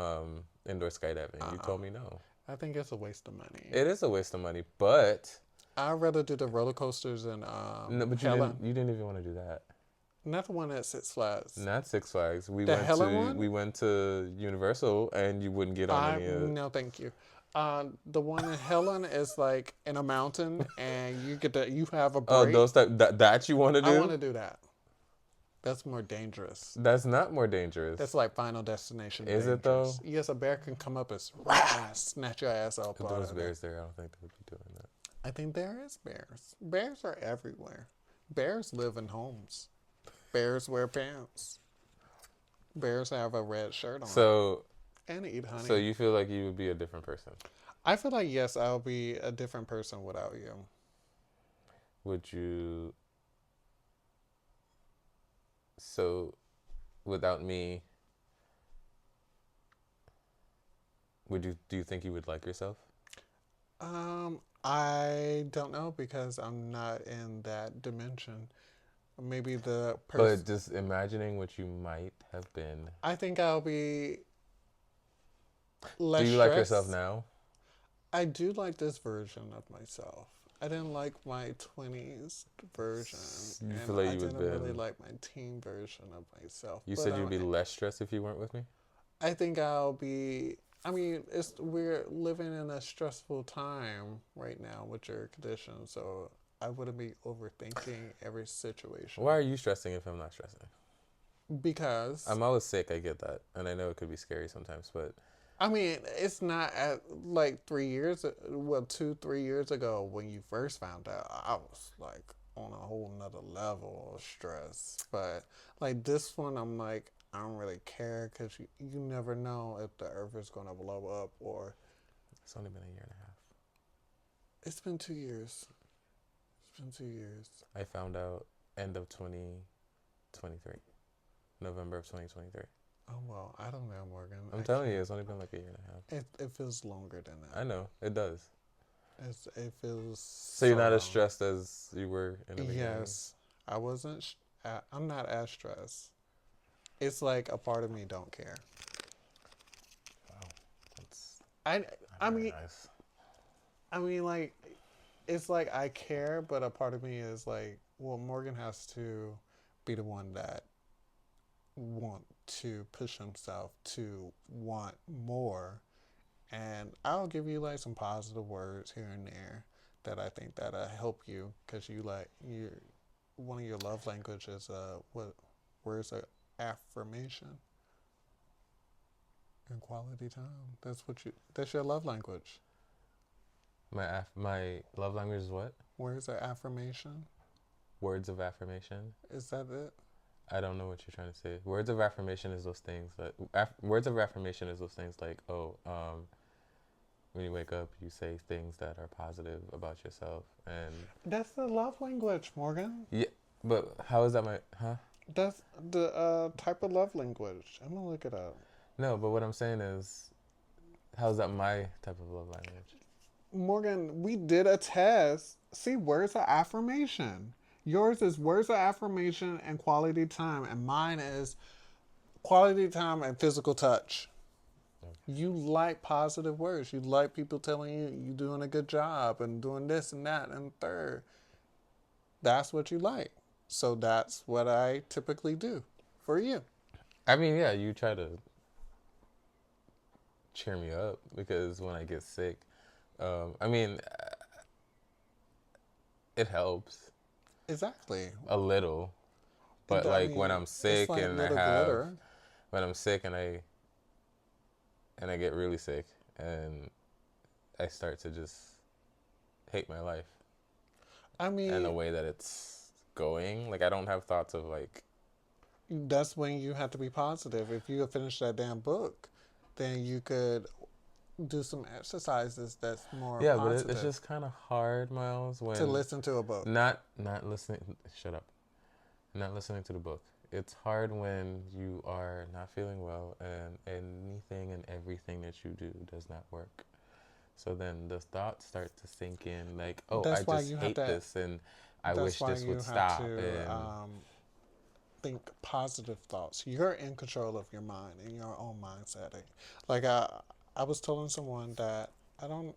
indoor skydiving, you Uh-uh. told me no. I think it's a waste of money. It is a waste of money, but I'd rather do the roller coasters and no, but Helen. you didn't even want to do that. Not the one at Six Flags. Not Six Flags. The Helen one? We went to Universal, and you wouldn't get on I any of. no, thank you. The one in Helen is like in a mountain, and you have a break. Oh, those that you want to do? I want to do that. That's more dangerous. That's not more dangerous. That's like Final Destination. Is dangerous. it though? Yes, a bear can come up and snatch your ass up. If there was bears there, I don't think they would be doing that. I think there is bears. Bears are everywhere. Bears live in homes. Bears wear pants. Bears have a red shirt on. So And eat honey. So you feel like you would be a different person? I feel like yes, I'll be a different person without you. Would you? So, without me, do you think you would like yourself? I don't know because I'm not in that dimension. Maybe the person. But just imagining what you might have been. I think I'll be less Do you stressed. like yourself now? I do like this version of myself. I didn't like my 20s version. You and feel like I you would didn't really been. like my teen version of myself. You But said you'd be less stressed if you weren't with me. I think I'll be. I mean, we're living in a stressful time right now with your condition, so I wouldn't be overthinking every situation. Why are you stressing if I'm not stressing? Because I'm always sick. I get that, and I know it could be scary sometimes, but I mean, it's not at like 3 years ago when you first found out. I was like on a whole nother level of stress, but like this one, I'm like, I don't really care because you never know if the earth is going to blow up or. it's only been a year and a half. It's been 2 years. It's been 2 years. I found out end of 2023, November of 2023. Oh, well, I don't know, Morgan. I'm telling you, it's only been like a year and a half. It feels longer than that. I know, it does. It feels. So you're not as long. stressed as you were in the beginning? Yes. I wasn't. I'm not as stressed. It's like a part of me don't care. Wow. That's I mean, nice. I mean, like, it's like I care, but a part of me is like, well, Morgan has to be the one that want to push himself to want more, and I'll give you like some positive words here and there that I think that'll help you because one of your love languages words of affirmation and quality time. That's your love language. My love language is what? Words of affirmation. Words of affirmation. Is that it? I don't know what you're trying to say. Words of affirmation is those things words of affirmation is those things like, when you wake up, you say things that are positive about yourself, and That's the love language, Morgan. yeah. But how is that That's the type of love language. I'm gonna look it up. No, but what I'm saying is, how's that my type of love language? Morgan, we did a test. See, words of affirmation. Yours is words of affirmation and quality time, and mine is quality time and physical touch. Okay. You like positive words. You like people telling you you're doing a good job and doing this and that and third. That's what you like. So that's what I typically do for you. I mean, yeah, you try to cheer me up because when I get sick, I mean, it helps Exactly. a little, but I like mean, when I'm sick like and little glitter. when I'm sick and I get really sick and I start to just hate my life I mean, and the way that it's going. Like I don't have thoughts of like, that's when you have to be positive. If you finish that damn book, then you could do some exercises that's more yeah, positive. but it's just kind of hard, Miles, when to listen to a book. not listening. Shut up. Not listening to the book. It's hard when you are not feeling well and anything and everything that you do does not work. So then the thoughts start to sink in, like, oh, That's I why just you have hate to- this and I That's wish why this you would have stop. to And think positive thoughts. You're in control of your mind and your own mindset. Like I was telling someone that I don't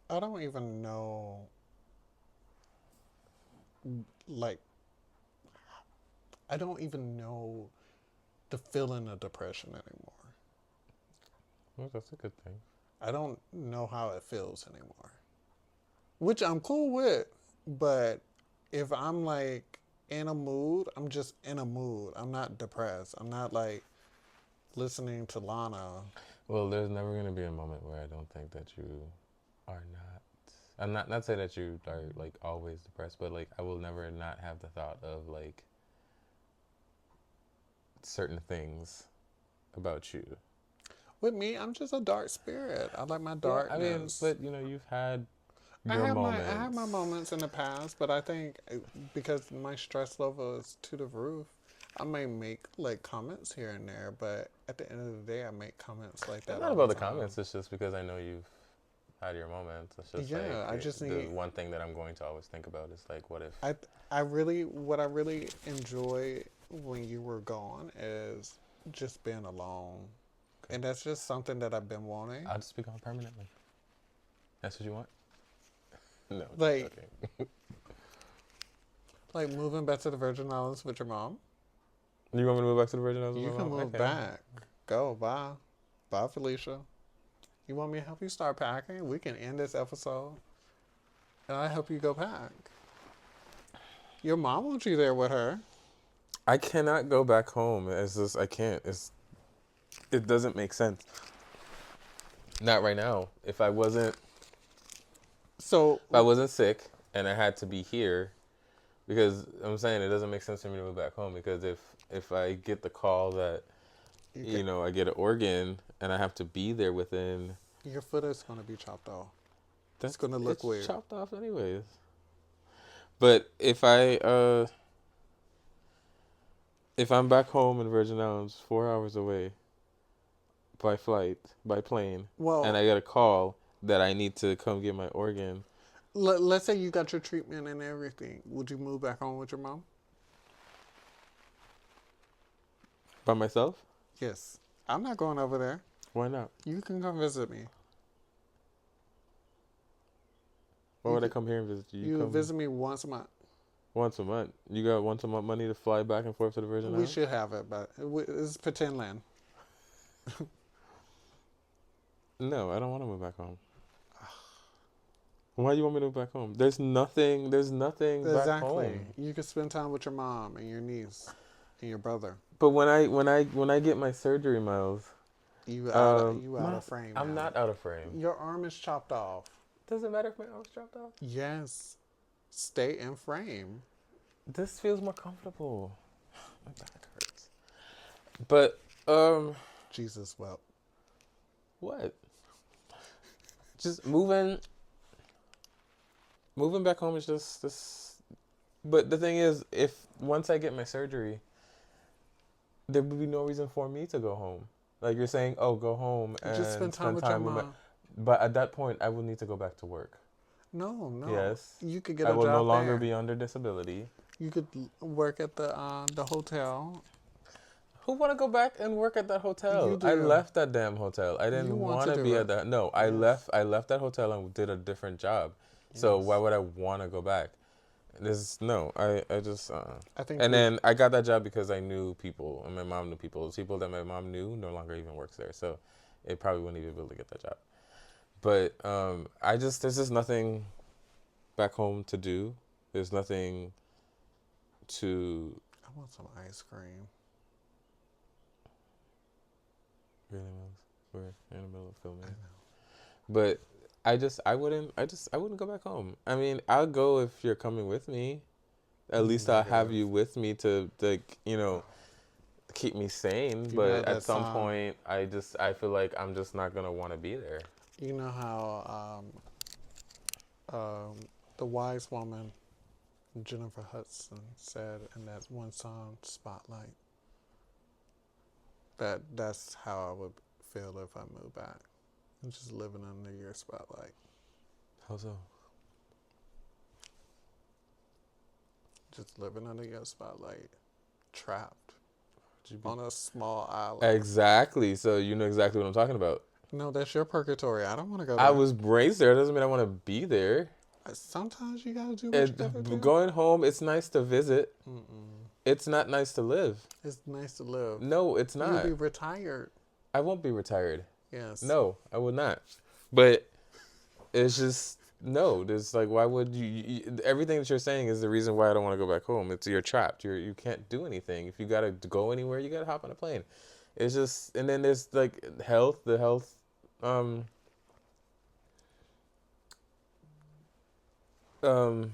I don't even know like I don't even know the feeling of depression anymore. Well, that's a good thing. I don't know how it feels anymore. Which I'm cool with, but if I'm like in a mood, I'm just in a mood. I'm not depressed. I'm not like listening to Lana. Well, there's never gonna be a moment where I don't think that you are not. I'm not say that you are like always depressed, but like I will never not have the thought of like certain things about you. With me, I'm just a dark spirit. I like my Yeah, I mean, darkness. but you know, you've had your I have my moments. moments in the past, but I think because my stress level is to the roof, I may make like comments here and there, but at the end of the day, I make comments like It's that not all the about the time. comments. It's just because I know you've had your moments. It's just like Yeah, I just the need. one thing that I'm going to always think about is like, what if? I I really what I really enjoy when you were gone is just being alone, Okay, and that's just something that I've been wanting. I'll just be gone permanently. That's what you want? No, just Like joking. like moving back to the Virgin Islands with your mom. You want me to move back to the Virgin Islands You with my can mom? move Okay. back. Go bye, bye Felicia. You want me to help you start packing? We can end this episode, and I help you go pack. Your mom wants you there with her. I cannot go back home. It's just I can't. It doesn't make sense. Not right now. So If I wasn't sick and I had to be here, because I'm saying it doesn't make sense for me to move back home, because if I get the call that you get I get an organ and I have to be there within, your foot is gonna be chopped off. It's that's gonna look it's weird. chopped off anyways. But if I'm back home in Virgin Islands, 4 hours away by flight, by plane, and Well, I get a call that I need to come get my organ let's say you got your treatment and everything. Would you move back home with your mom? by myself, Yes. I'm not going over there. why not? You can come visit me. Why You would I could come here and visit you? You you come visit me once a month. once a month. You got once a month money to fly back and forth to the Virgin We Islands? should have it, but it's pretend land. No, I don't want to move back home. Why do you want me to move back home? There's nothing back Exactly. home. You could spend time with your mom and your niece and your brother. But when I get my surgery, Miles, You out of Miles, frame I'm now. not out of frame. Your arm is chopped off. Doesn't matter if my arm's chopped off. Yes. Stay in frame. This feels more comfortable. My back hurts. But Jesus wept. what? Just moving back home is just this. But the thing is, if once I get my surgery, there would be no reason for me to go home. Like you're saying, oh, go home Just and spend time spend with your time with my. mom. But at that point, I will need to go back to work. No, no. Yes, You could get I a will no job longer there. be under disability. You could work at the hotel. Who want to go back and work at that You hotel? I do. left that damn hotel. I You didn't want want to to do be at it. that. No, I Yes. left. I left that hotel and did a different job. So why Yes. would I want to go back? This no. I just. I think And we. then I got that job because I knew people, and my mom knew people. The people that my mom knew no longer even works there, so it probably wouldn't even be able to get that job. But there's just nothing back home to do. There's nothing to I want some ice cream. really knows. We're in the middle of I filming. know. But I wouldn't go back home. I mean, I'll go if you're coming with me. At least I'll have Negative. you with me to like, keep me sane. You know But at that some song. point, I feel like I'm just not gonna want to be there. You know how the wise woman Jennifer Hudson said in that one song, Spotlight. That's how I would feel if I moved back. I'm just living under your spotlight. How so? Just living under your spotlight. Trapped. on a small island. Exactly. So you know exactly what I'm talking about. No, that's your purgatory. I don't want to go I there. was raised there. Doesn't mean I want to be there. Sometimes you gotta do what you gotta do. Going home, it's nice to visit. Mm-mm. It's not nice to live. It's nice to live. No, it's You'll not. be retired. I won't be retired. Yes. No, I will not. But it's just no. There's like, why would you? Everything that you're saying is the reason why I don't want to go back home. It's you're trapped. You can't do anything. If you gotta go anywhere, you gotta hop on a plane. It's just, and then there's like health. The health, um, um,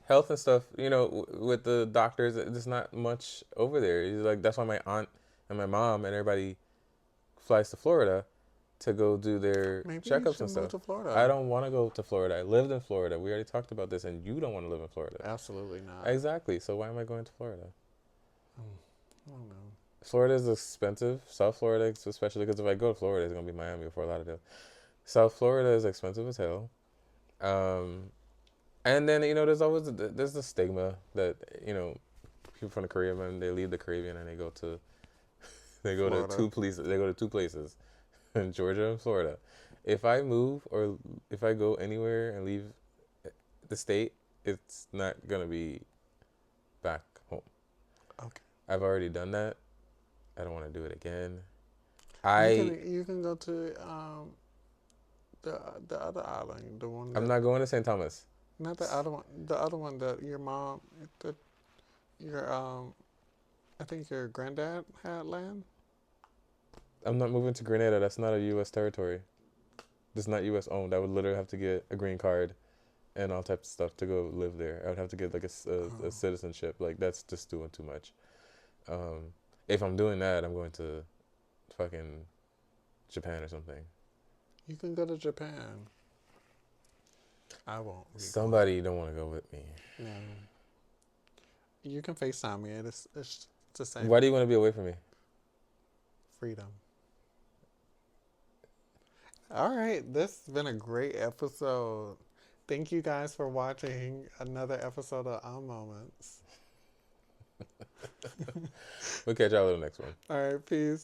health and stuff. You know, with the doctors, there's not much over there. It's like that's why my aunt and my mom and everybody flies to Florida to go do their Maybe you checkups should and move stuff. to Florida. I don't want to go to Florida. I lived in Florida. We already talked about this, and you don't want to live in Florida. Absolutely not. Exactly. So why am I going to Florida? I don't know. Florida is expensive. South Florida, especially because if I go to Florida, it's gonna be Miami or Fort Lauderdale. South Florida is expensive as hell. And then there's the stigma that people from the Caribbean, they leave the Caribbean and they go to Florida. to two places. They go to two places, in Georgia and Florida. If I move or if I go anywhere and leave the state, it's not gonna be back home. Okay. I've already done that. I don't want to do it again. You can go to the other island, the one. I'm not going to St. Thomas. Not the other one. The other one that your mom, your I think your granddad had land. I'm not moving to Grenada. That's not a U.S. territory. It's not U.S. owned. I would literally have to get a green card and all types of stuff to go live there. I would have to get like a citizenship. Like that's just doing too much. If I'm doing that, I'm going to fucking Japan or something. You can go to Japan. I won't. Somebody don't want to go with me. No. You can FaceTime me. It's the same. Why do you want to be away from me? Freedom. All right. This has been a great episode. Thank you guys for watching another episode of Our Moments. We'll catch y'all in the next one. All right. Peace.